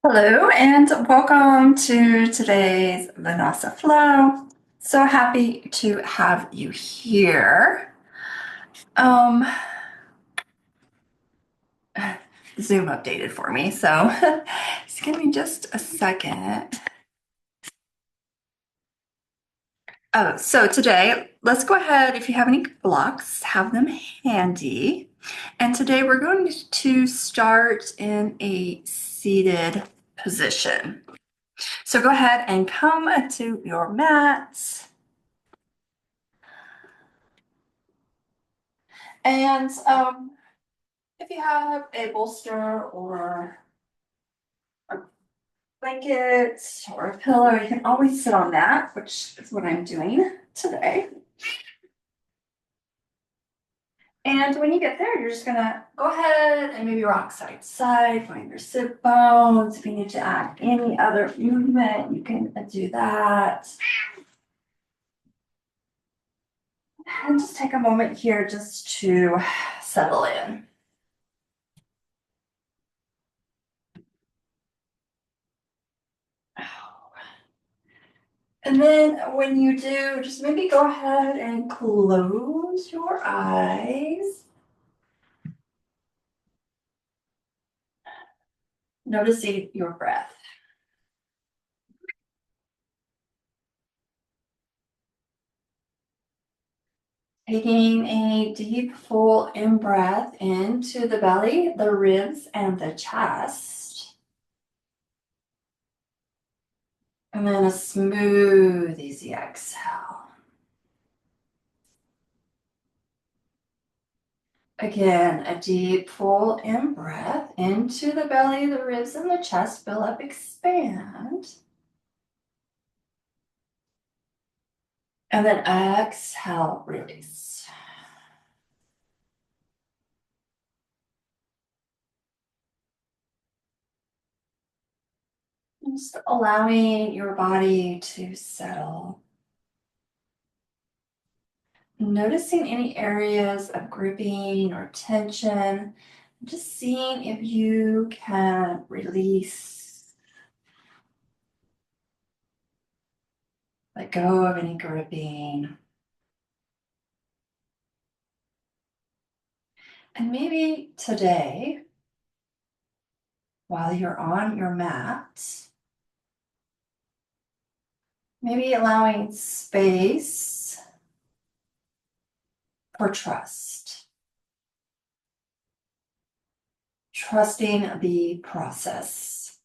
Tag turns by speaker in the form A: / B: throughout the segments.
A: Hello and welcome to today's Vinyasa Flow. So happy to have you here. Um, Zoom updated for me, so just give me just a second. Oh, so today, let's go ahead. If you have any blocks, have them handy. And today we're going to start in a seated position. So go ahead and come to your mat. And if you have a bolster or a blanket or a pillow, you can always sit on that, which is what I'm doing today. And when you get there, you're just gonna go ahead and maybe rock side to side, find your sit bones. If you need to add any other movement, you can do that. And just take a moment here just to settle in. And then when you do, just maybe go ahead and close your eyes. Noticing your breath. Taking a deep, full in breath into the belly, the ribs, and the chest. And then a smooth, easy exhale. Again, a deep, full in breath into the belly, the ribs, and the chest. Fill up, expand. And then exhale, release. Just allowing your body to settle. Noticing any areas of gripping or tension, just seeing if you can release, let go of any gripping. And maybe today, while you're on your mat, maybe allowing space for trust, trusting the process.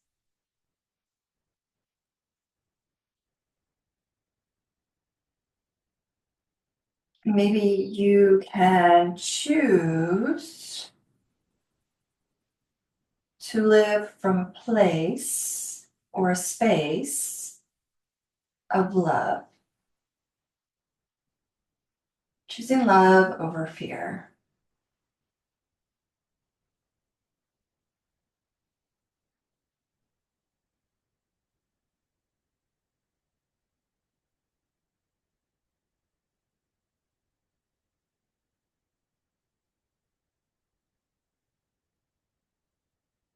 A: Maybe you can choose to live from a place or a space of love, choosing love over fear.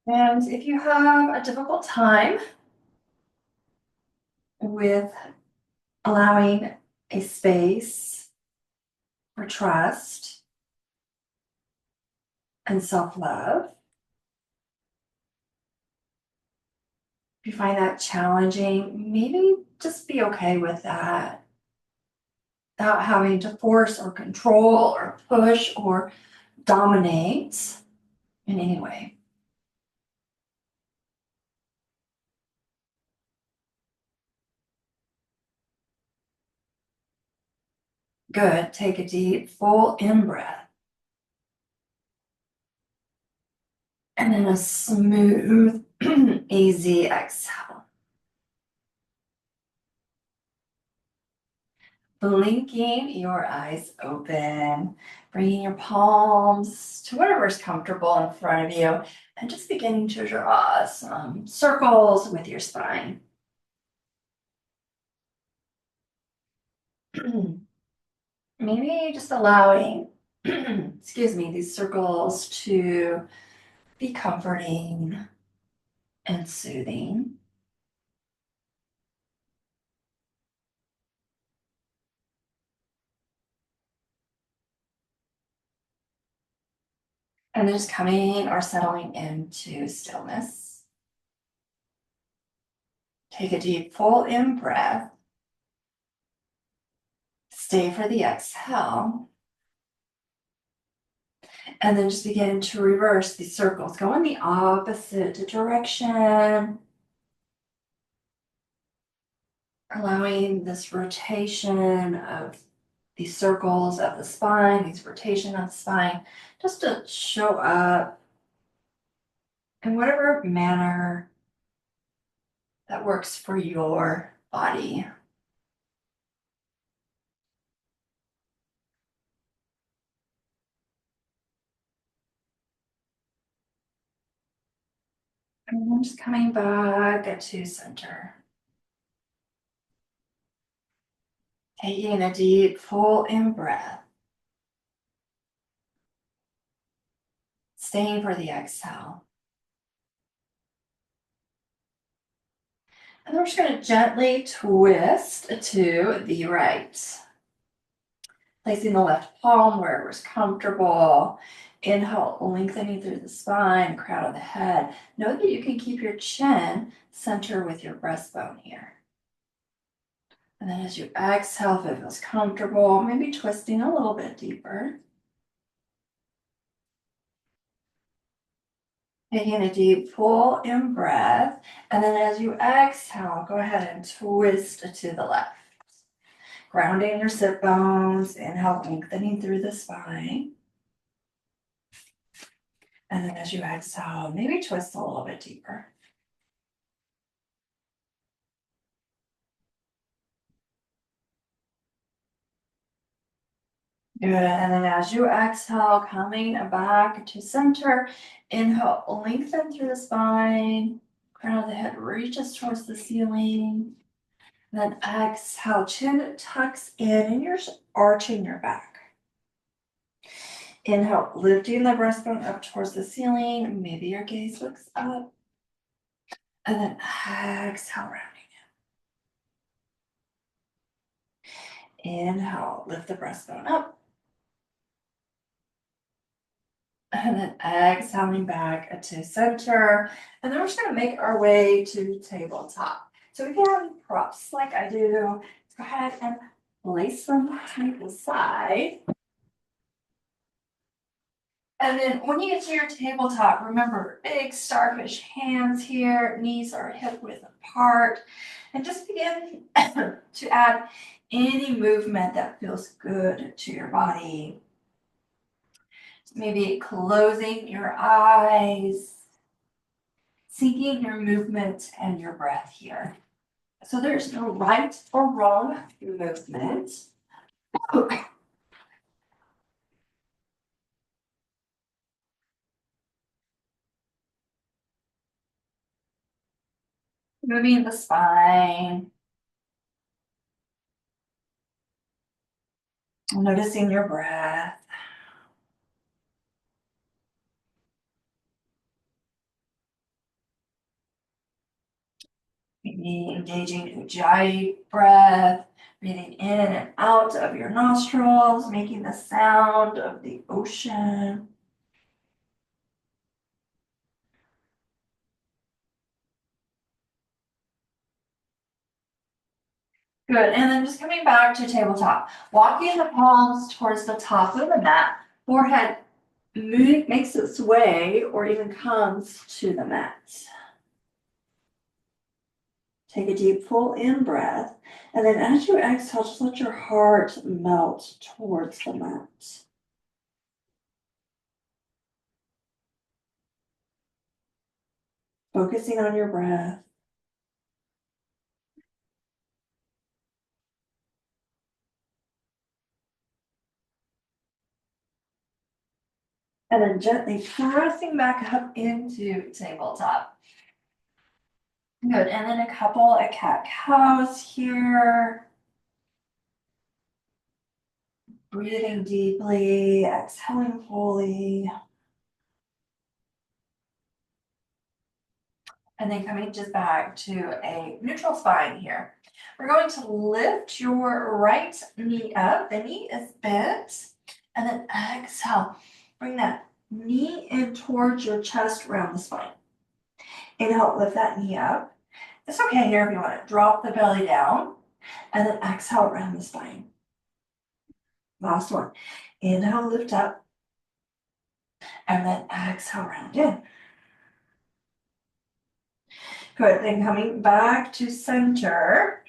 A: And if you have a difficult time with allowing a space for trust and self love, if you find that challenging, maybe just be okay with that without having to force or control or push or dominate in any way. Good. Take a deep, full in breath. And then a smooth, easy exhale. Blinking your eyes open, bringing your palms to whatever's comfortable in front of you, and just beginning to draw some circles with your spine. Maybe just allowing, excuse me, these circles to be comforting and soothing. And then just coming or settling into stillness. Take a deep, full in breath. Stay for the exhale. And then just begin to reverse these circles. Go in the opposite direction. Allowing this rotation of these circles of the spine, these rotation of the spine, just to show up in whatever manner that works for your body. And then just coming back to center. Taking a deep, full in breath. Staying for the exhale. And then we're just going to gently twist to the right. Placing the left palm where it was comfortable. Inhale, lengthening through the spine, crown of the head. Know that you can keep your chin center with your breastbone here. And then as you exhale, if it feels comfortable, maybe twisting a little bit deeper. Taking a deep full in breath. And then as you exhale, go ahead and twist to the left. Grounding your sit bones. Inhale, lengthening through the spine. And then as you exhale, maybe twist a little bit deeper. Good. And then as you exhale, coming back to center, inhale, lengthen through the spine. Crown of the head reaches towards the ceiling. Then exhale, chin tucks in, and you're just arching your back. Inhale, lifting the breastbone up towards the ceiling. Maybe your gaze looks up. And then exhale, rounding in. Inhale, lift the breastbone up. And then exhaling back to center. And then we're just going to make our way to tabletop. So if you have any props like I do, go ahead and place them to the side. And then when you get to your tabletop, remember big starfish hands here, knees are hip width apart, and just begin to add any movement that feels good to your body. Maybe closing your eyes, syncing your movement and your breath here. So there's no right or wrong movement. Moving the spine, noticing your breath. Maybe engaging Ujjayi breath, breathing in and out of your nostrils, making the sound of the ocean. Good, and then just coming back to tabletop, walking the palms towards the top of the mat, forehead makes its way or even comes to the mat. Take a deep full in breath, and then as you exhale, just let your heart melt towards the mat. Focusing on your breath. And then gently pressing back up into tabletop. Good, and then a couple of cat-cows here. Breathing deeply, exhaling fully. And then coming just back to a neutral spine here. We're going to lift your right knee up. The knee is bent. And then exhale. Bring that knee in towards your chest, round the spine. Inhale, lift that knee up. It's okay here if you want to drop the belly down. And then exhale, round the spine. Last one. Inhale, lift up. And then exhale, round in. Good. Then coming back to center.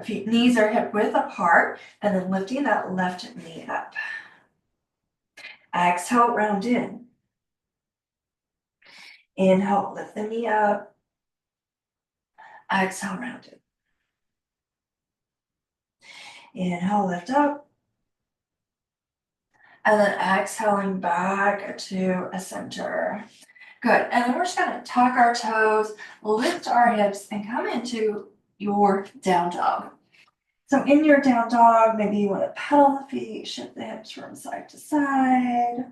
A: Feet, knees are hip width apart, and then lifting that left knee up. Exhale, round in. Inhale, lift the knee up. Exhale, round in. Inhale, lift up. And then exhaling back to a center. Good. And then we're just going to tuck our toes, lift our hips, and come into your down dog. So in your down dog, maybe you want to pedal the feet, shift the hips from side to side.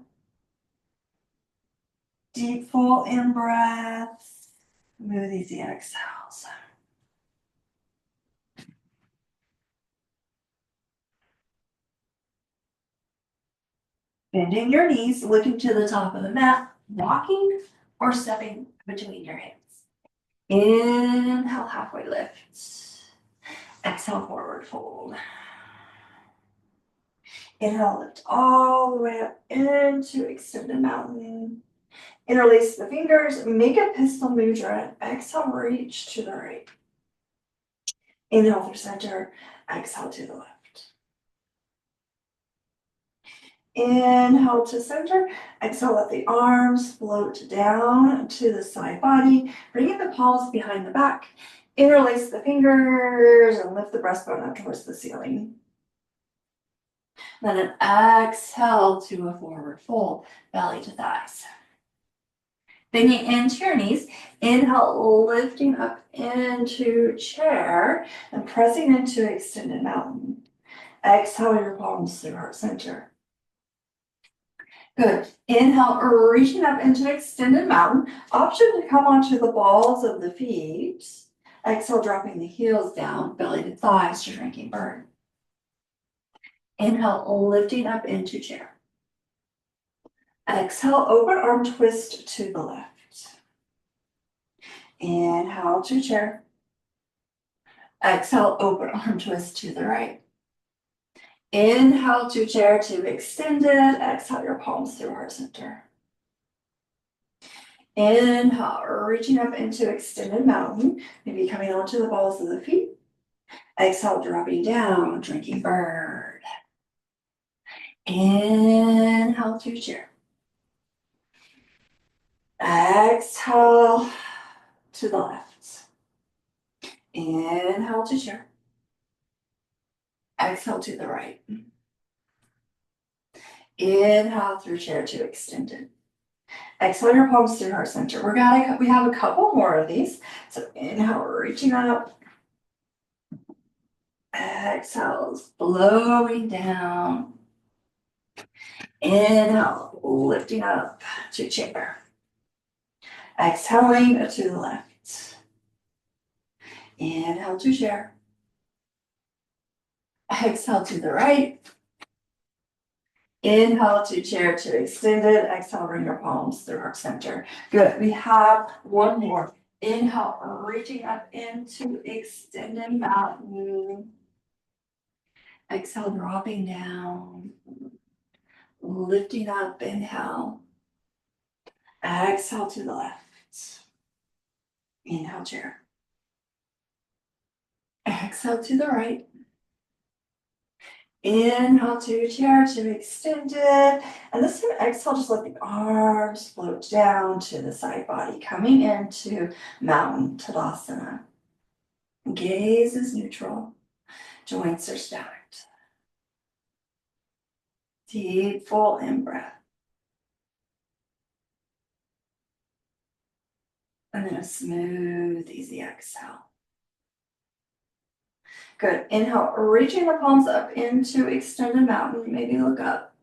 A: Deep, full in breaths. Smooth, easy exhales. Bending your knees, looking to the top of the mat, walking or stepping between your hands. Inhale, halfway lift. Exhale, forward fold. Inhale, lift all the way up into extended mountain. Interlace the fingers, make a pistol mudra. Exhale, reach to the right. Inhale through center, exhale to the left. Inhale to center, exhale, let the arms float down to the side body, bringing the palms behind the back. Interlace the fingers and lift the breastbone up towards the ceiling. Then an exhale to a forward fold, belly to thighs. Bending into your knees, inhale, lifting up into chair and pressing into extended mountain. Exhale your palms through heart center. Good. Inhale, reaching up into extended mountain. Option to come onto the balls of the feet. Exhale, dropping the heels down, belly to thighs to shrinking bird. Inhale, lifting up into chair. Exhale, open arm twist to the left. Inhale to chair. Exhale, open arm twist to the right. Inhale to chair to extended. Exhale your palms through heart center. Inhale, reaching up into extended mountain, maybe coming onto the balls of the feet. Exhale, dropping down, drinking bird. Inhale to chair. Exhale to the left. Inhale to chair. Exhale to the right. Inhale through chair to extended. Exhale your palms through heart center. We have a couple more of these. So inhale, reaching up. Exhale, blowing down. Inhale, lifting up to chair. Exhaling to the left. Inhale to chair. Exhale to the right. Inhale to chair to extended. Exhale, bring your palms through heart center. Good. We have one more. Inhale, reaching up into extended mountain. Exhale, dropping down. Lifting up, inhale. Exhale to the left. Inhale, chair. Exhale to the right. Inhale to chair to extended. And this time, exhale, just let the arms float down to the side body, coming into mountain Tadasana. Gaze is neutral. Joints are stacked. Deep, full in breath. And then a smooth, easy exhale. Good. Inhale, reaching the palms up into extended mountain. Maybe look up.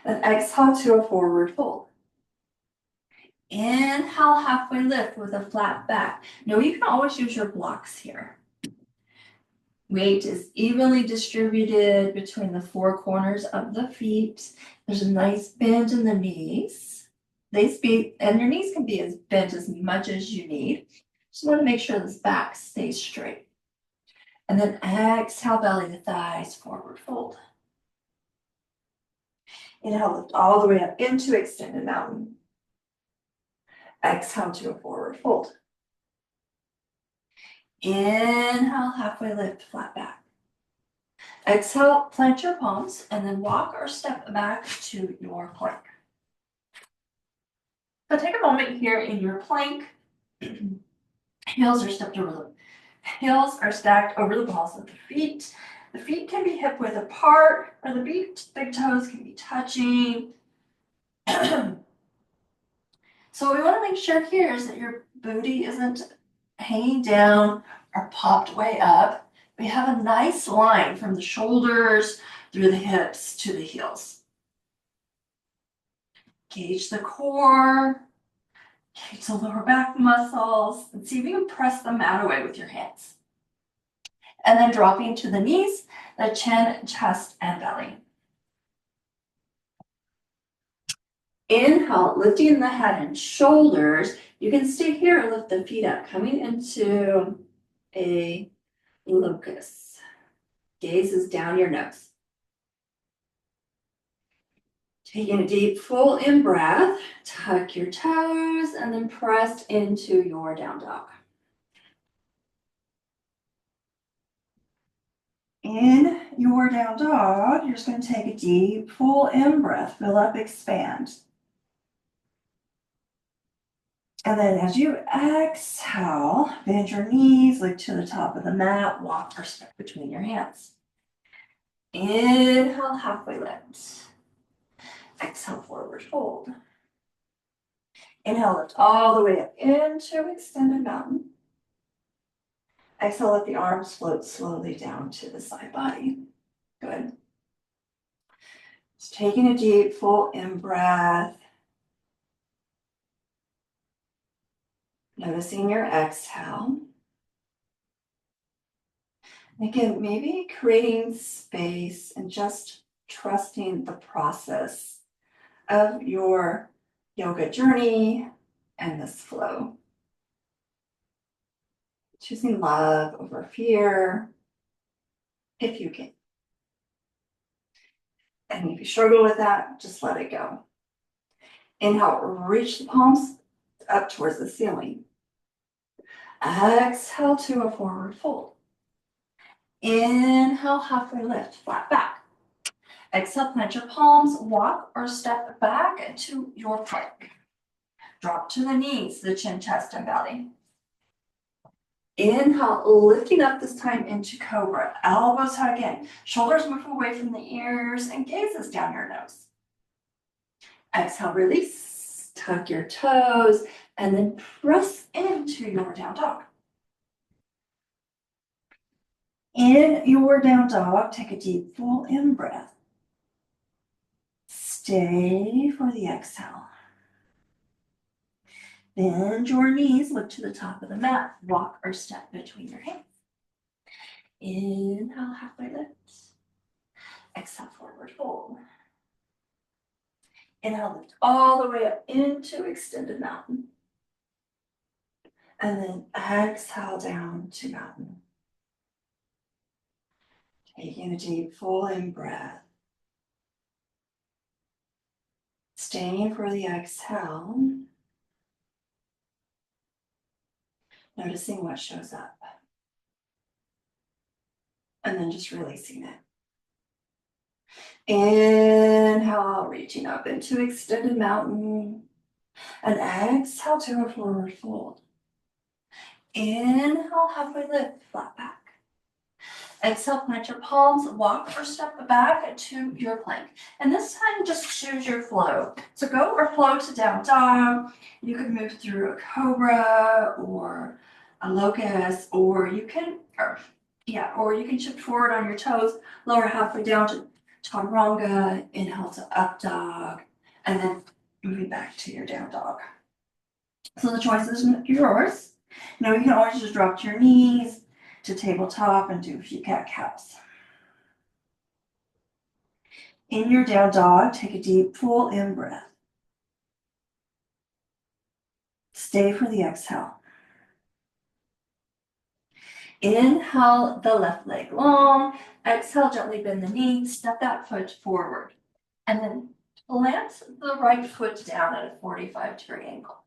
A: Then exhale to a forward fold. Inhale, halfway lift with a flat back. Now you can always use your blocks here. Weight is evenly distributed between the four corners of the feet. There's a nice bend in the knees. And your knees can be as bent as much as you need. Just want to make sure this back stays straight. And then exhale, belly to thighs, forward fold. Inhale, lift all the way up into extended mountain. Exhale to a forward fold. Inhale, halfway lift, flat back. Exhale, plant your palms, and then walk or step back to your plank. So take a moment here in your plank. Heels are stacked over the balls of the feet. The feet can be hip width apart, or the big toes can be touching. So what we want to make sure here is that your booty isn't hanging down or popped way up. We have a nice line from the shoulders through the hips to the heels. Gauge the core, gauge the lower back muscles, and see if you can press them out away with your hands. And then dropping to the knees, the chin, chest, and belly. Inhale, lifting the head and shoulders. You can stay here and lift the feet up, coming into a locust. Gaze is down your nose. Taking a deep, full in breath, tuck your toes, and then press into your down dog. In your down dog, you're just going to take a deep, full in breath, fill up, expand. And then as you exhale, bend your knees, look to the top of the mat, walk or step between your hands. Inhale, halfway lift. Exhale, forward fold. Inhale, lift all the way up into extended mountain. Exhale, let the arms float slowly down to the side body. Good. Just taking a deep, full in breath. Noticing your exhale. Again, maybe creating space and just trusting the process of your yoga journey and this flow. Choosing love over fear, if you can. And if you struggle with that, just let it go. Inhale, reach the palms up towards the ceiling. Exhale to a forward fold. Inhale, halfway lift, flat back. Exhale, plant your palms, walk or step back to your plank. Drop to the knees, the chin, chest, and belly. Inhale, lifting up this time into cobra. Elbows hug in. Shoulders move away from the ears and gazes down your nose. Exhale, release. Tuck your toes and then press into your down dog. In your down dog, take a deep, full in breath. Stay for the exhale. Bend your knees, look to the top of the mat, walk or step between your hands. Inhale, halfway lift. Exhale, forward fold. Inhale, lift all the way up into extended mountain. And then exhale down to mountain. Taking a deep, full in breath. Staying for the exhale. Noticing what shows up. And then just releasing it. Inhale, reaching up into extended mountain. And exhale to a forward fold. Inhale, halfway lift, flat back. Exhale, plant your palms, walk or step back to your plank. And this time, just choose your flow. So go or flow to down dog. You can move through a cobra or a locust, or you can shift forward on your toes, lower halfway down to chaturanga, inhale to up dog, and then moving back to your down dog. So the choice is yours. Now you can always just drop to your knees to tabletop and do a few cat cows. In your down dog, take a deep full in breath. Stay for the exhale. Inhale the left leg long. Exhale, gently bend the knee, step that foot forward. And then plant the right foot down at a 45-degree angle.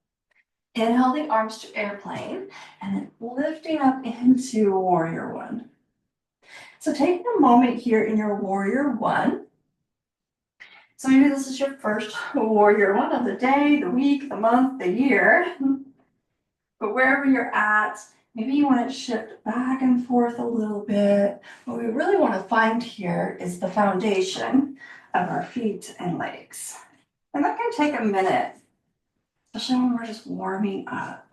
A: Inhale the arms to airplane, and then lifting up into warrior one. So taking a moment here in your warrior one. So maybe this is your first warrior one of the day, the week, the month, the year. But wherever you're at, maybe you want to shift back and forth a little bit. What we really want to find here is the foundation of our feet and legs. And that can take a minute, especially when we're just warming up.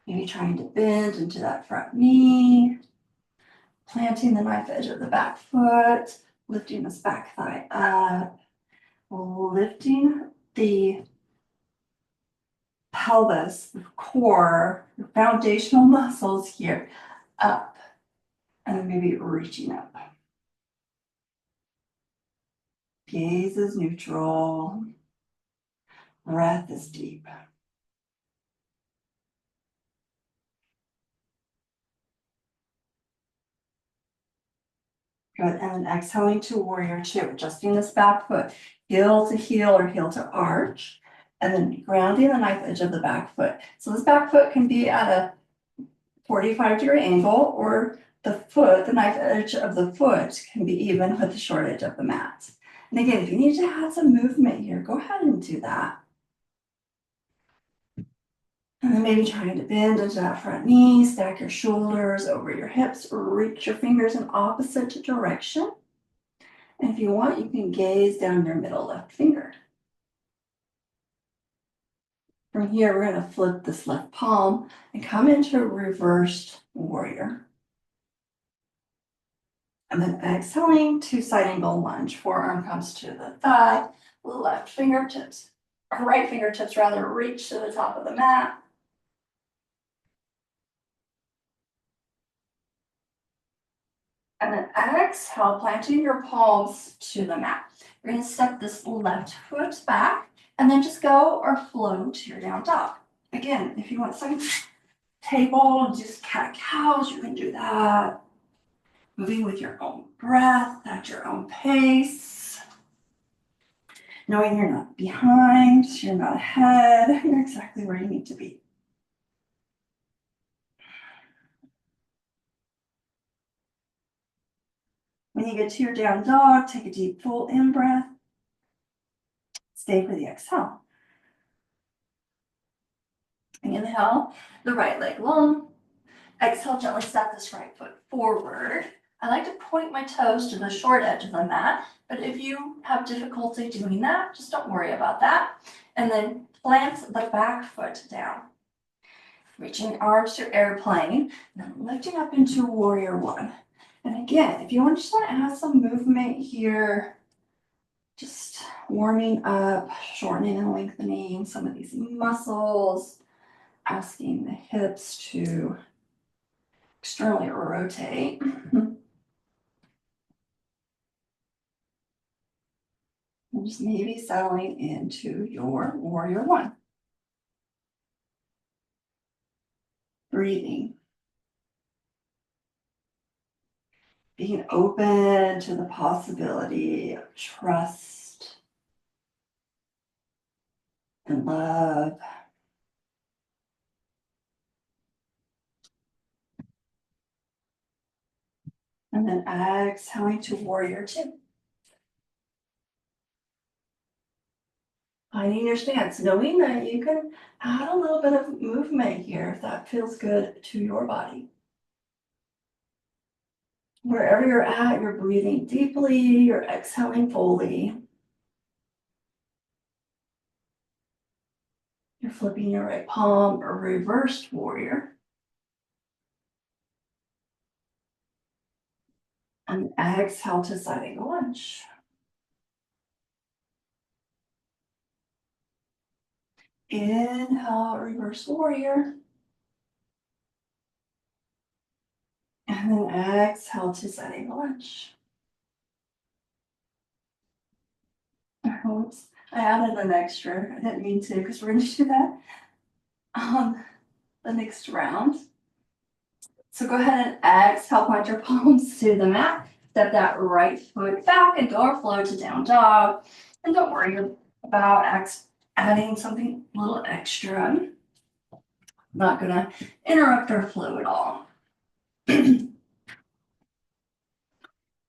A: Maybe trying to bend into that front knee, planting the knife edge of the back foot, lifting this back thigh up, lifting the pelvis, the core, the foundational muscles here up, and then maybe reaching up. Gaze is neutral. Breath is deep. Good, and then exhaling to warrior two, adjusting this back foot, heel to heel or heel to arch, and then grounding the knife edge of the back foot. So this back foot can be at a 45-degree angle, or the foot, the knife edge of the foot can be even with the short edge of the mat. And again, if you need to add some movement here, go ahead and do that. And then maybe trying to bend into that front knee, stack your shoulders over your hips, reach your fingers in opposite direction. And if you want, you can gaze down your middle left finger. From here, we're going to flip this left palm and come into reversed warrior. And then exhaling to side angle lunge. Forearm comes to the thigh, left fingertips, or right fingertips rather, reach to the top of the mat. And then exhale, planting your palms to the mat. You're going to step this left foot back and then just go or flow to your down dog. Again, if you want some table, just cat cows, you can do that. Moving with your own breath at your own pace. Knowing you're not behind, you're not ahead, you're exactly where you need to be. When you get to your down dog, take a deep full in breath. Stay for the exhale. Inhale, the right leg long. Exhale, gently step this right foot forward. I like to point my toes to the short edge of the mat, but if you have difficulty doing that, just don't worry about that. And then plant the back foot down. Reaching arms to airplane, and then lifting up into warrior one. And again, if you just want to add some movement here, just warming up, shortening and lengthening some of these muscles, asking the hips to externally rotate. And just maybe settling into your warrior one. Breathing. Being open to the possibility of trust and love. And then exhaling to warrior two. Finding your stance, knowing that you can add a little bit of movement here if that feels good to your body. Wherever you're at, you're breathing deeply, you're exhaling fully. You're flipping your right palm or reversed warrior. And exhale to side angle lunge. Inhale, reverse warrior. And then exhale to side angle lunge. Oops, I added an extra. I didn't mean to because we're going to do that on the next round. So go ahead and exhale, point your palms to the mat. Step that right foot back and go or flow to down dog. And don't worry about adding something a little extra. I'm not going to interrupt our flow at all.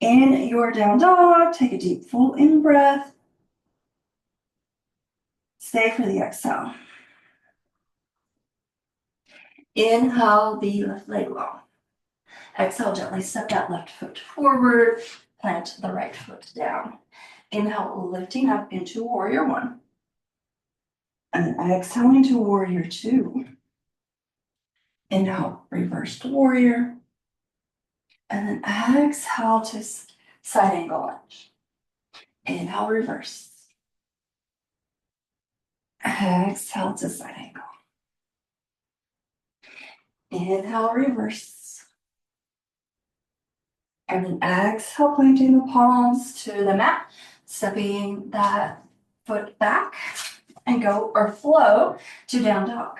A: In your down dog, take a deep full in breath. Stay for the exhale. Inhale the left leg long. Exhale, gently step that left foot forward, plant the right foot down. Inhale, lifting up into warrior one. And then exhaling to warrior two. Inhale, reverse to warrior. And then exhale to side angle lunge. Inhale, reverse. Exhale to side angle. Inhale, reverse. And then exhale, planting the palms to the mat, stepping that foot back and go or flow to down dog.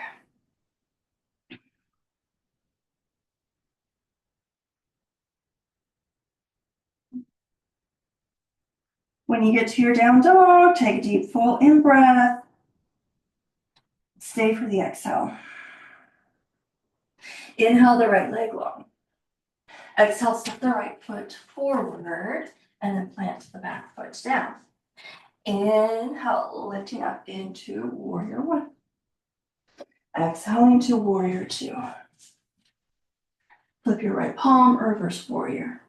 A: When you get to your down dog, take a deep full in breath. Stay for the exhale. Inhale the right leg long. Exhale, step the right foot forward and then plant the back foot down. Inhale, lifting up into warrior one. Exhaling to warrior two. Flip your right palm, reverse warrior.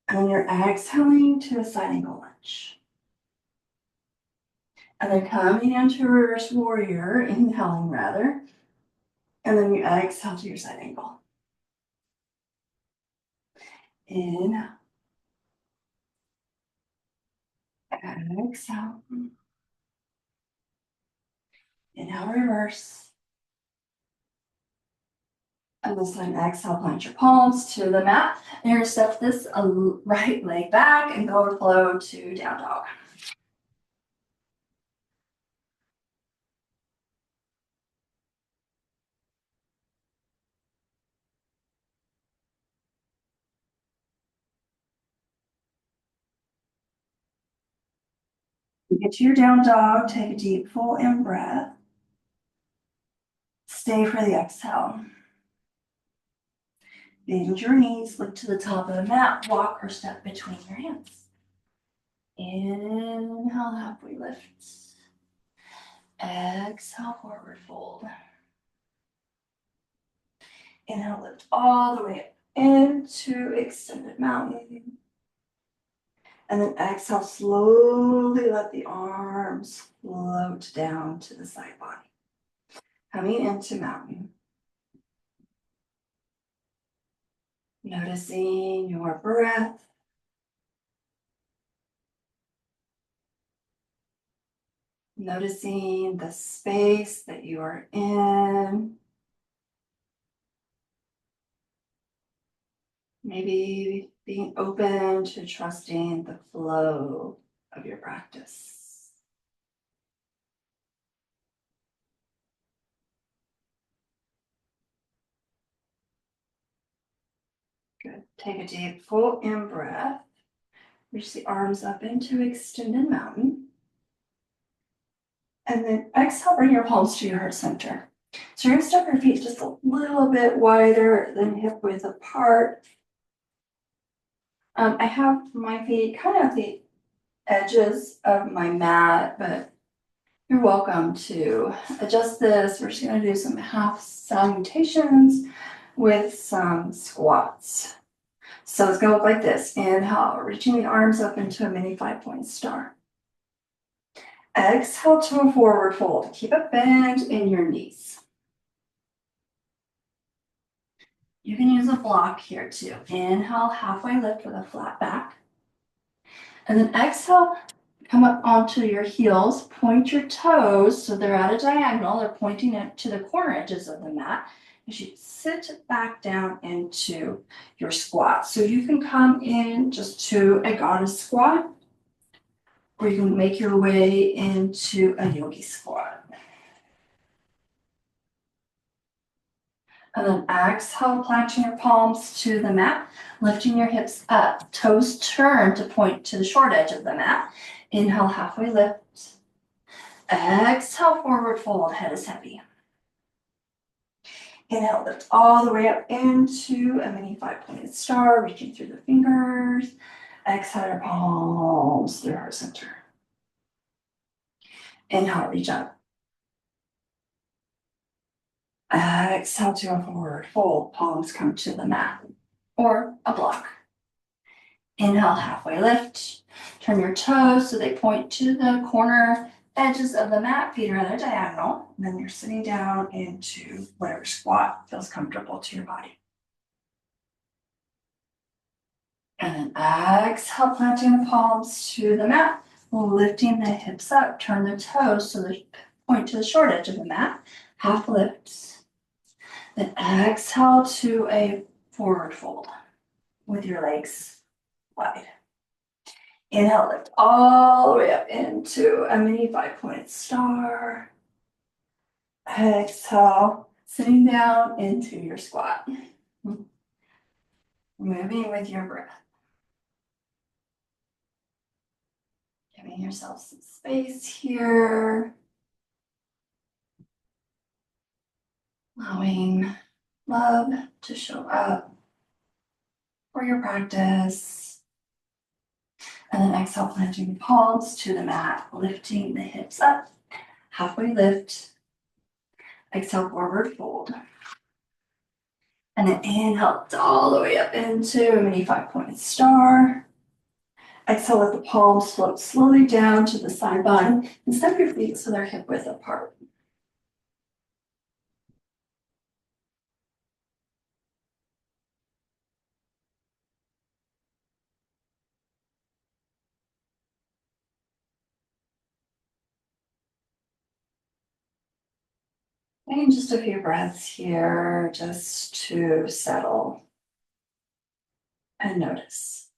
A: And you're exhaling to a side angle lunge. And then coming into reverse warrior, inhaling rather. And then you exhale to your side angle. Inhale. Exhale. Inhale, reverse. And this time, exhale, plant your palms to the mat. And you're gonna step this right leg back and go or flow to down dog. You get to your down dog, take a deep full in breath. Stay for the exhale. Bend your knees, look to the top of the mat, walk or step between your hands. Inhale, halfway lift. Exhale, forward fold. Inhale, lift all the way up into extended mountain. And then exhale, slowly let the arms float down to the side body. Coming into mountain. Noticing your breath. Noticing the space that you are in. Maybe being open to trusting the flow of your practice. Good. Take a deep, full in breath. Reach the arms up into extended mountain. And then exhale, bring your palms to your heart center. So you're going to step your feet just a little bit wider than hip width apart. I have my feet kind of at the edges of my mat, but you're welcome to adjust this. We're just going to do some half salutations with some squats. So it's going to look like this. Inhale, reaching the arms up into a mini 5-point star. Exhale to a forward fold. Keep a bend in your knees. You can use a block here too. Inhale, halfway lift with a flat back. And then exhale, Come up onto your heels, point your toes so they're at a diagonal, they're pointing to the corner edges of the mat. As you sit back down into your squat. So you can come in just to a goddess squat, or you can make your way into a yogi squat. And then exhale, planting your palms to the mat, lifting your hips up, toes turn to point to the short edge of the mat. Inhale, halfway lift. Exhale, forward fold, head is heavy. Inhale, lift all the way up into a mini 5-pointed star, reaching through the fingers. Exhale, your palms through heart center. Inhale, reach up. Exhale to a forward fold, palms come to the mat or a block. Inhale, halfway lift. Turn your toes so they point to the corner edges of the mat, feet are at a diagonal. And then you're sitting down into whatever squat feels comfortable to your body. And then exhale, planting the palms to the mat, lifting the hips up, turn the toes so they point to the short edge of the mat, half lift. Then exhale to a forward fold with your legs wide. Inhale, lift all the way up into a mini 5-pointed star. Exhale, sitting down into your squat. Moving with your breath. Giving yourself some space here. Allowing love to show up for your practice. And then exhale, planting the palms to the mat, lifting the hips up. Halfway lift. Exhale, forward fold. And then inhale all the way up into a mini 5-pointed star. Exhale, let the palms float slowly down to the side body and step your feet so they're hip width apart. And just a few breaths here just to settle and notice.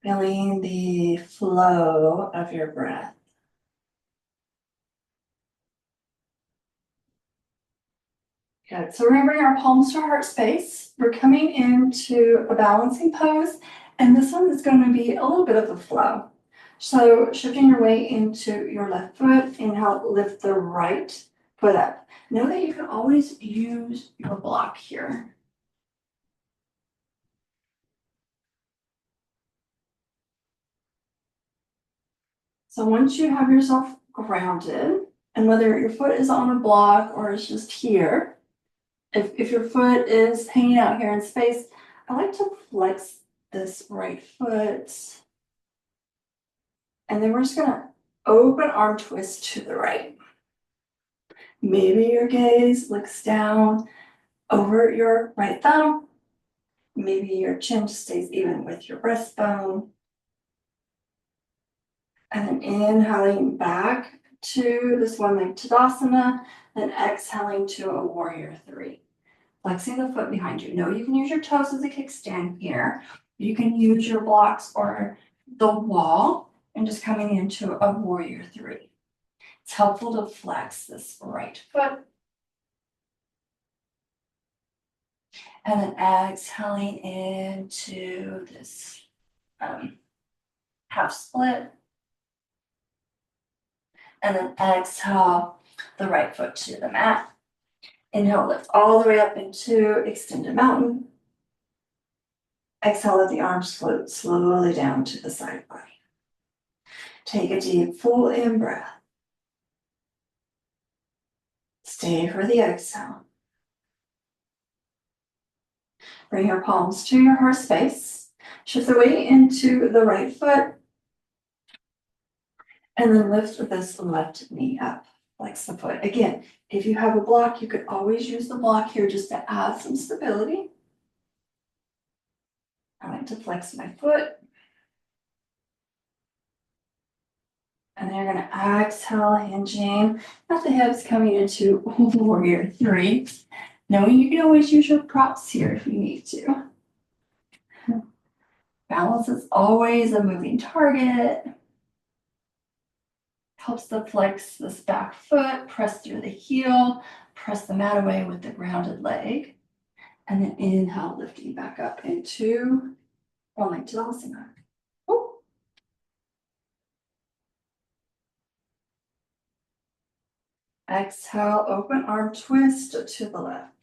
A: Feeling the flow of your breath. Good. So we're going to bring our palms to heart space. We're coming into a balancing pose, and this one is going to be a little bit of a flow. So shifting your weight into your left foot, inhale, lift the right foot up. Know that you can always use your block here. So once you have yourself grounded, and whether your foot is on a block or it's just here, if your foot is hanging out here in space, I like to flex this right foot. And then we're just gonna open arm twist to the right. Maybe your gaze looks down over your right thumb. Maybe your chin stays even with your breastbone. And then inhaling back to this one-leg Tadasana, then exhaling to a warrior 3. Flexing the foot behind you. No, you can use your toes as a kickstand here. You can use your blocks or the wall and just coming into a warrior 3. It's helpful to flex this right foot. And then exhaling into this half split. And then exhale the right foot to the mat. Inhale, lift all the way up into extended mountain. Exhale, let the arms float slowly down to the side body. Take a deep, full in breath. Stay for the exhale. Bring your palms to your heart space. Shift the weight into the right foot. And then lift this left knee up. Flex the foot. Again, if you have a block, you could always use the block here just to add some stability. I like to flex my foot. And then you're going to exhale, hinging at the hips, coming into warrior three. Knowing you can always use your props here if you need to. Balance is always a moving target. Helps to flex this back foot, press through the heel, press the mat away with the grounded leg. And then inhale, lifting back up into one leg Tadasana. Oh. Exhale, open arm twist to the left.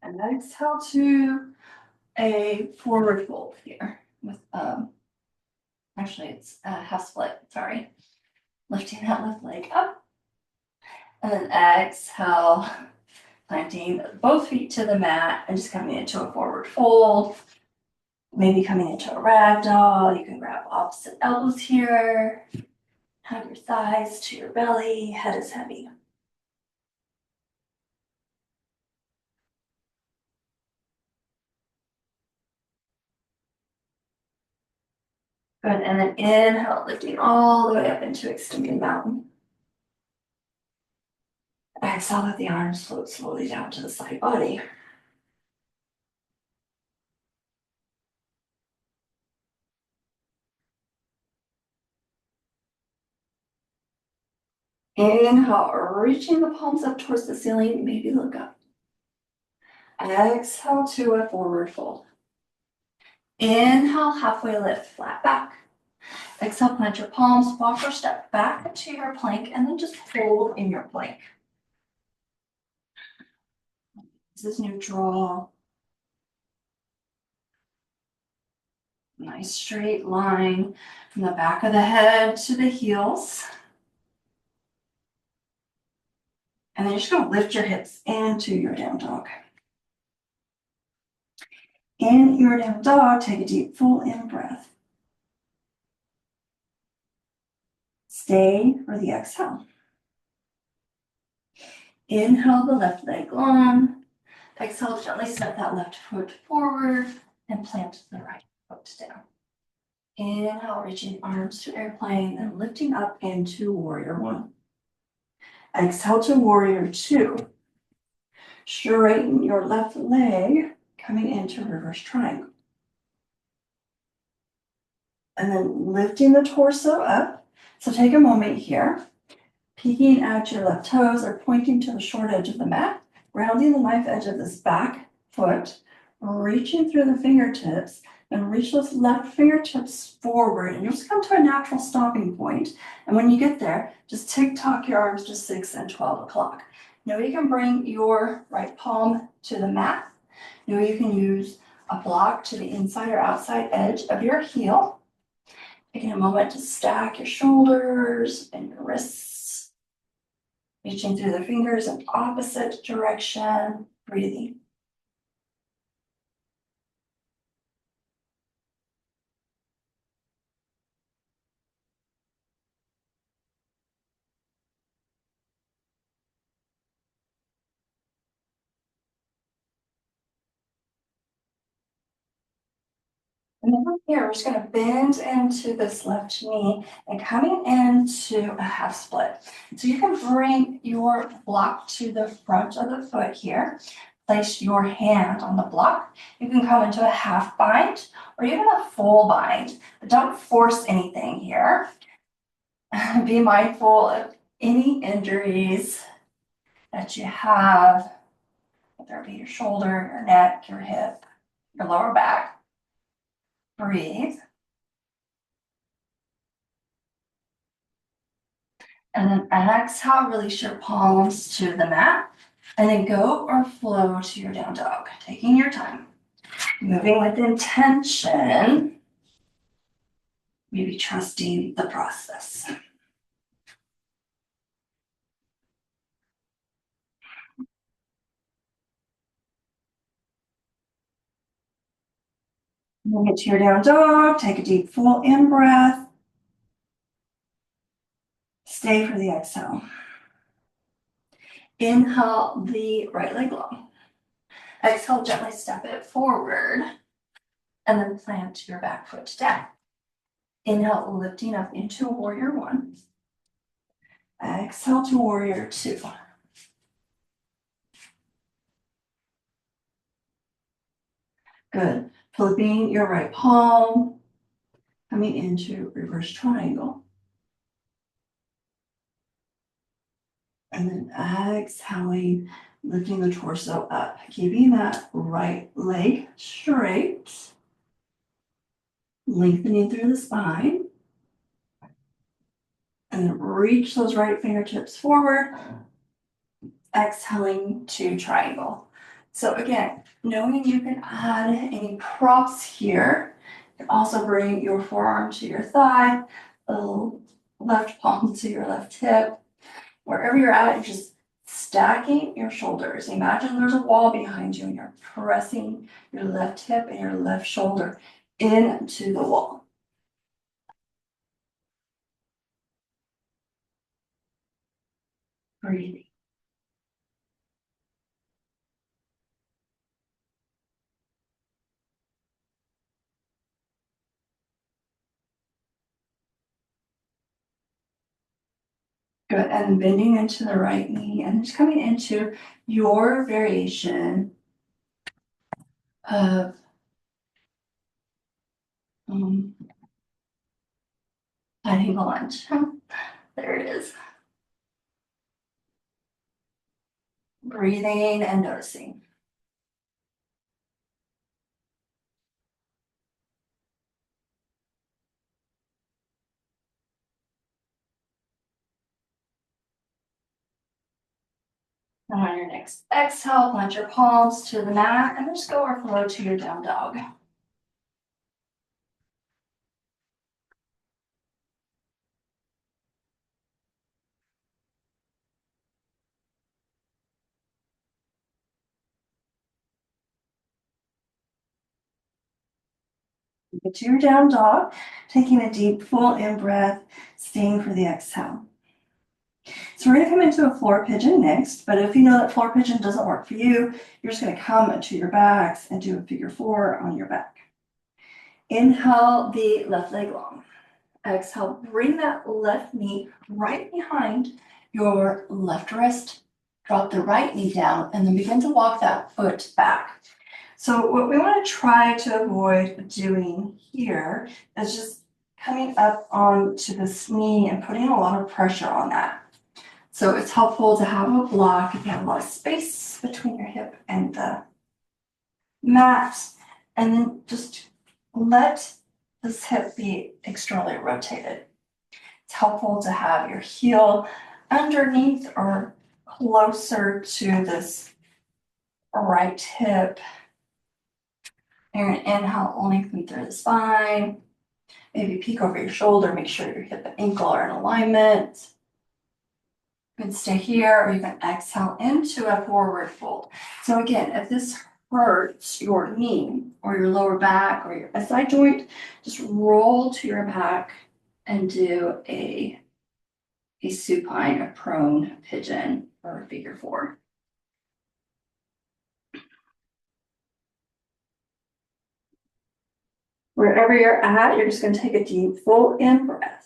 A: And exhale to a forward fold here with, actually it's a half split, sorry. Lifting that left leg up. And then exhale, planting both feet to the mat and just coming into a forward fold. Maybe coming into a ragdoll. You can grab opposite elbows here. Hug your thighs to your belly. Head is heavy. Good. And then inhale, lifting all the way up into extended mountain. Exhale, let the arms float slowly down to the side body. Inhale, reaching the palms up towards the ceiling. Maybe look up. Exhale to a forward fold. Inhale, halfway lift, flat back. Exhale, plant your palms, walk or step back into your plank, and then just hold in your plank. This is neutral. Nice straight line from the back of the head to the heels. And then you're just going to lift your hips into your down dog. In your down dog, take a deep full in breath. Stay for the exhale. Inhale the left leg long. Exhale, gently step that left foot forward and plant the right foot down. Inhale, reaching arms to airplane and lifting up into warrior one. Exhale to warrior two. Straighten your left leg, coming into reverse triangle. And then lifting the torso up. So take a moment here, peeking out your left toes or pointing to the short edge of the mat, rounding the knife edge of this back foot, reaching through the fingertips, and reach those left fingertips forward. And you'll just come to a natural stopping point. And when you get there, just tick-tock your arms to 6 and 12 o'clock. Now you can bring your right palm to the mat. Now you can use a block to the inside or outside edge of your heel. Taking a moment to stack your shoulders and your wrists. Reaching through the fingers in opposite direction, breathing. And then from here, we're just going to bend into this left knee and coming into a half split. So you can bring your block to the front of the foot here. Place your hand on the block. You can come into a half bind or even a full bind, but don't force anything here. Be mindful of any injuries that you have, whether it be your shoulder, your neck, your hip, your lower back. Breathe. And then exhale, release your palms to the mat. And then go or flow to your down dog, taking your time. Moving with intention, maybe trusting the process. Bring it to your down dog, take a deep full in breath. Stay for the exhale. Inhale the right leg long. Exhale, gently step it forward and then plant your back foot down. Inhale, lifting up into warrior one. Exhale to warrior two. Good. Flipping your right palm, coming into reverse triangle. And then exhaling, lifting the torso up, keeping that right leg straight, lengthening through the spine. And then reach those right fingertips forward, exhaling to triangle. So again, knowing you can add any props here, you can also bring your forearm to your thigh, left palm to your left hip. Wherever you're at, you're just stacking your shoulders. Imagine there's a wall behind you and you're pressing your left hip and your left shoulder into the wall. Breathing. Good, and bending into the right knee and just coming into your variation of planning the lunge. There it is. Breathing and noticing. And on your next exhale, plant your palms to the mat and just go or flow to your down dog. Get to your down dog, taking a deep full in breath, staying for the exhale. So we're going to come into a floor pigeon next, but if you know that floor pigeon doesn't work for you, you're just going to come to your backs and do a figure four on your back. Inhale the left leg long. Exhale, bring that left knee right behind your left wrist. Drop the right knee down and then begin to walk that foot back. So what we want to try to avoid doing here is just coming up onto this knee and putting a lot of pressure on that. So it's helpful to have a block if you have a lot of space between your hip and the mat, and then just let this hip be externally rotated. It's helpful to have your heel underneath or closer to this right hip. You're going to inhale, lengthen through the spine. Maybe peek over your shoulder, make sure your hip and ankle are in alignment. You can stay here, or you can exhale into a forward fold. So again, if this hurts your knee or your lower back or your SI joint, just roll to your back and do a supine, a prone pigeon, or a figure four. Wherever you're at, you're just going to take a deep, full in breath.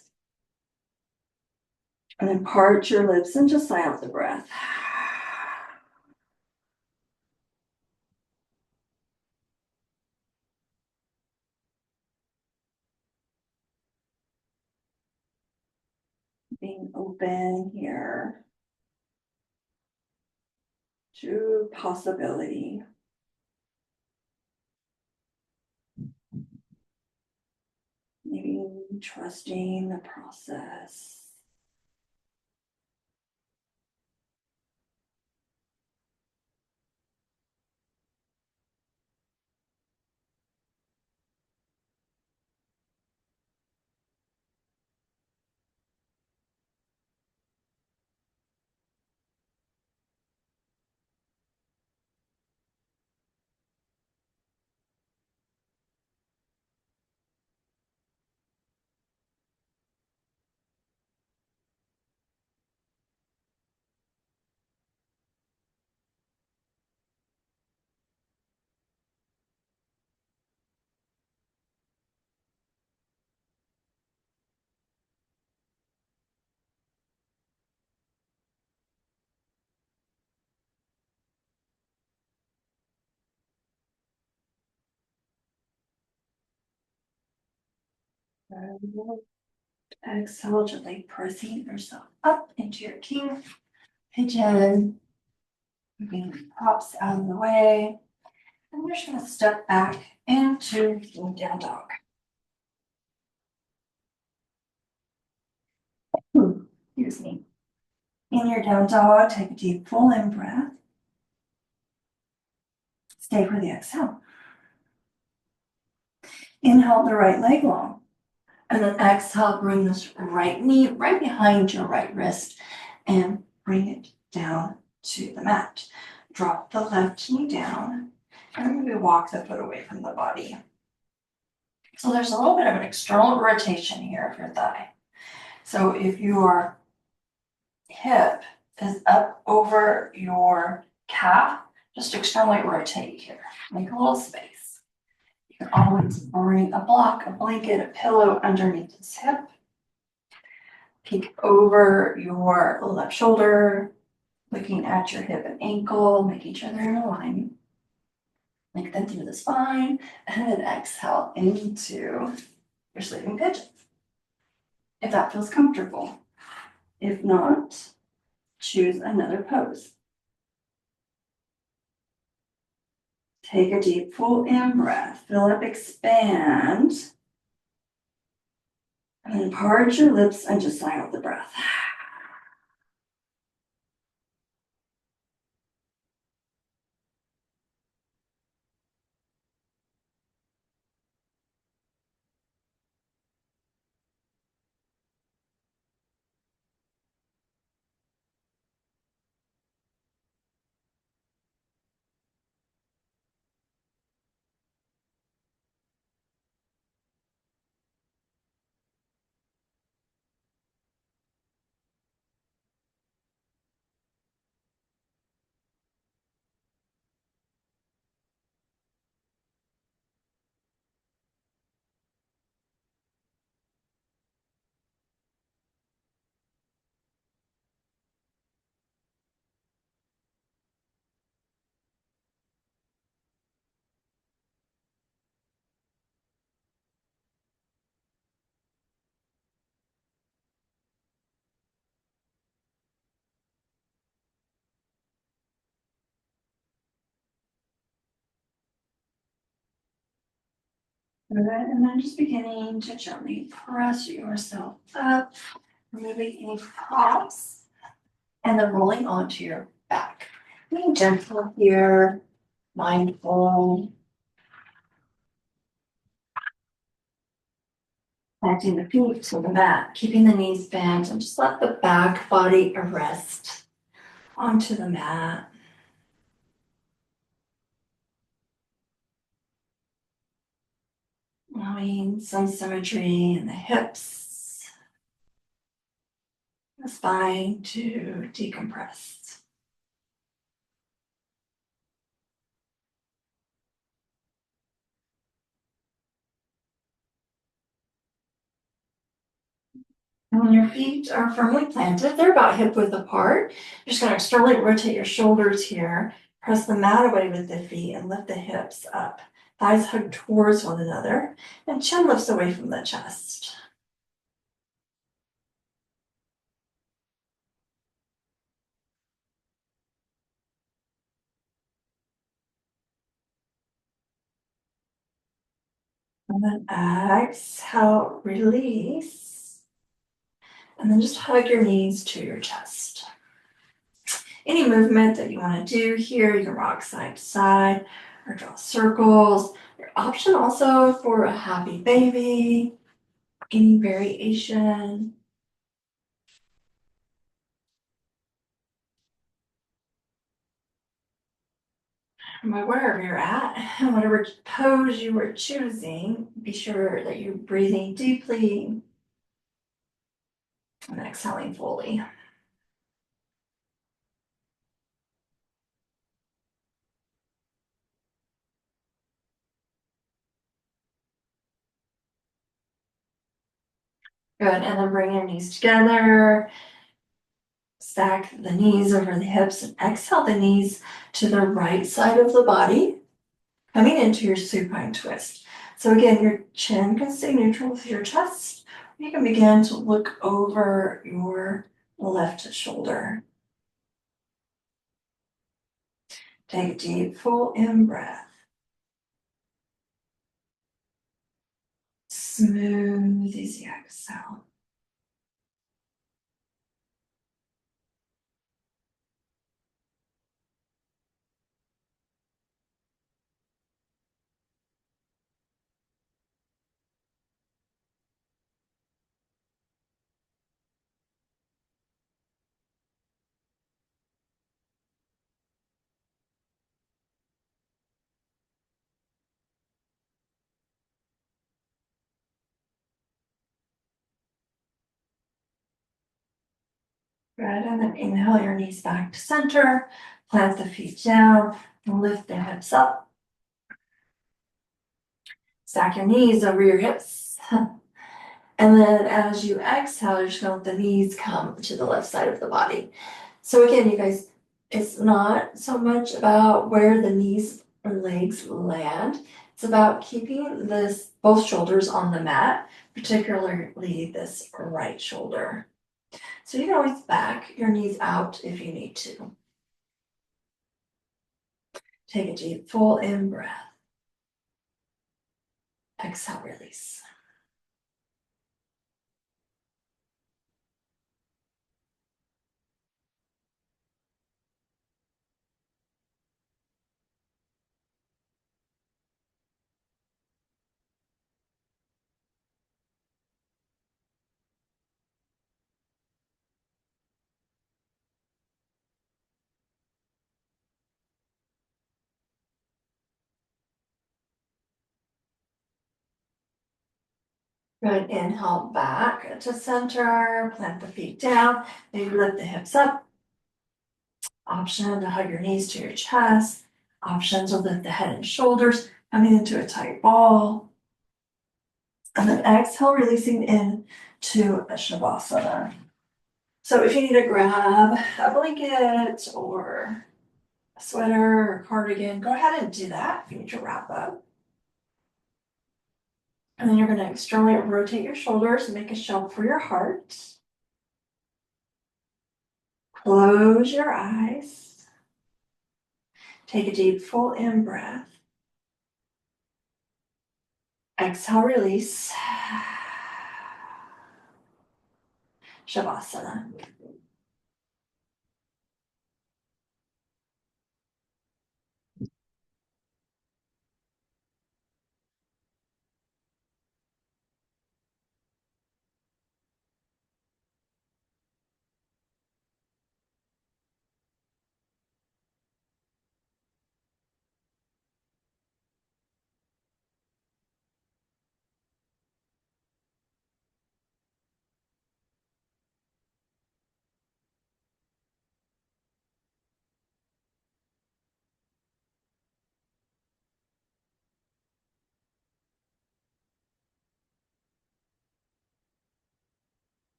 A: And then part your lips and just sigh out the breath. Being open here to possibility. Maybe trusting the process. Exhale, gently pressing yourself up into your king pigeon. Moving the props out of the way. And we're just going to step back into down dog. Excuse me. In your down dog, take a deep full in breath. Stay for the exhale. Inhale the right leg long. And then exhale, bring this right knee right behind your right wrist and bring it down to the mat. Drop the left knee down and maybe walk the foot away from the body. So there's a little bit of an external rotation here of your thigh. So if your hip is up over your calf, just externally rotate here. Make a little space. You can always bring a block, a blanket, a pillow underneath this hip. Peek over your left shoulder, looking at your hip and ankle, making sure they're in alignment. Lengthen through the spine, and then exhale into your sleeping pigeon. If that feels comfortable. If not, choose another pose. Take a deep full in breath. Fill up, expand. And then part your lips and just sigh out the breath. Good, and then just beginning to gently press yourself up, removing any props, and then rolling onto your back. Being gentle here, mindful. Connecting the feet to the mat, keeping the knees bent, and just let the back body rest onto the mat. Allowing some symmetry in the hips, the spine to decompress. And when your feet are firmly planted, they're about hip width apart. You're just going to externally rotate your shoulders here, press the mat away with the feet, and lift the hips up. Thighs hug towards one another, and chin lifts away from the chest. And then exhale, release. And then just hug your knees to your chest. Any movement that you want to do here, you can rock side to side or draw circles. Your option also for a happy baby, any variation. Wherever you're at, and whatever pose you were choosing, be sure that you're breathing deeply and exhaling fully. Good, and then bring your knees together. Stack the knees over the hips and exhale the knees to the right side of the body, coming into your supine twist. So again, your chin can stay neutral with your chest. You can begin to look over your left shoulder. Take a deep, full in breath. Smooth, easy exhale. Good, and then inhale your knees back to center. Plant the feet down and lift the hips up. Stack your knees over your hips. And then as you exhale, you're just gonna let the knees come to the left side of the body. So again, you guys, it's not so much about where the knees or legs land. It's about keeping this both shoulders on the mat, particularly this right shoulder. So you can always back your knees out if you need to. Take a deep, full in breath. Exhale, release. Good, inhale back to center, plant the feet down, maybe lift the hips up. Option to hug your knees to your chest. Option to lift the head and shoulders, coming into a tight ball. And then exhale, releasing in to a Shavasana. So if you need to grab a blanket or a sweater or cardigan, go ahead and do that if you need to wrap up. And then you're going to externally rotate your shoulders and make a shelf for your heart. Close your eyes. Take a deep, full in breath. Exhale, release. Shavasana.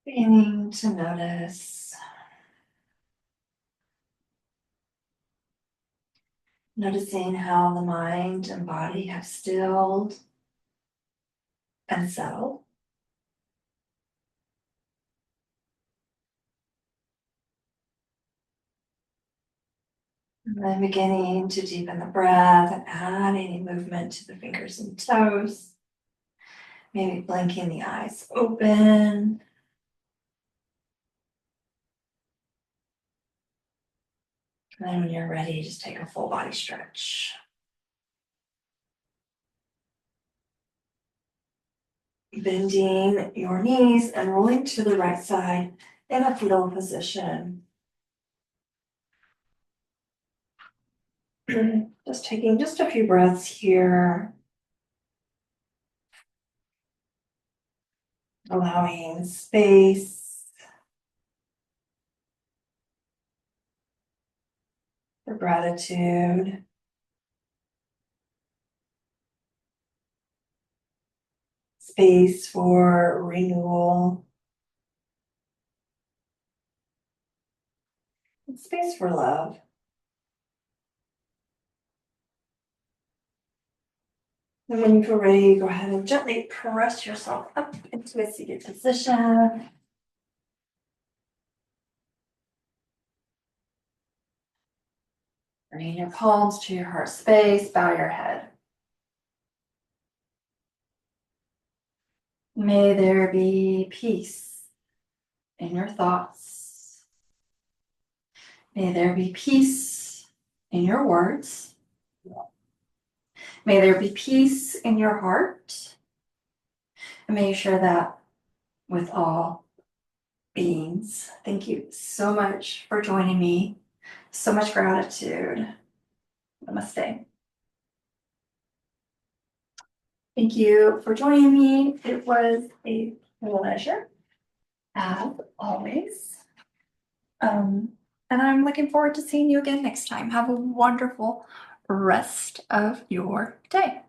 A: Beginning to notice. Noticing how the mind and body have stilled. and settle. And then beginning to deepen the breath and add any movement to the fingers and toes. Maybe blinking the eyes open. And then when you're ready, just take a full body stretch. Bending your knees and rolling to the right side in a fetal position. Just taking just a few breaths here. Allowing space for gratitude. Space for renewal. And space for love. And when you feel ready, go ahead and gently press yourself up into a seated position. Bring your palms to your heart space, bow your head. May there be peace in your thoughts. May there be peace in your words. May there be peace in your heart. And may you share that with all beings. Thank you so much for joining me. So much gratitude. Namaste. Thank you for joining me. It was a pleasure, as always. And I'm looking forward to seeing you again next time. Have a wonderful rest of your day.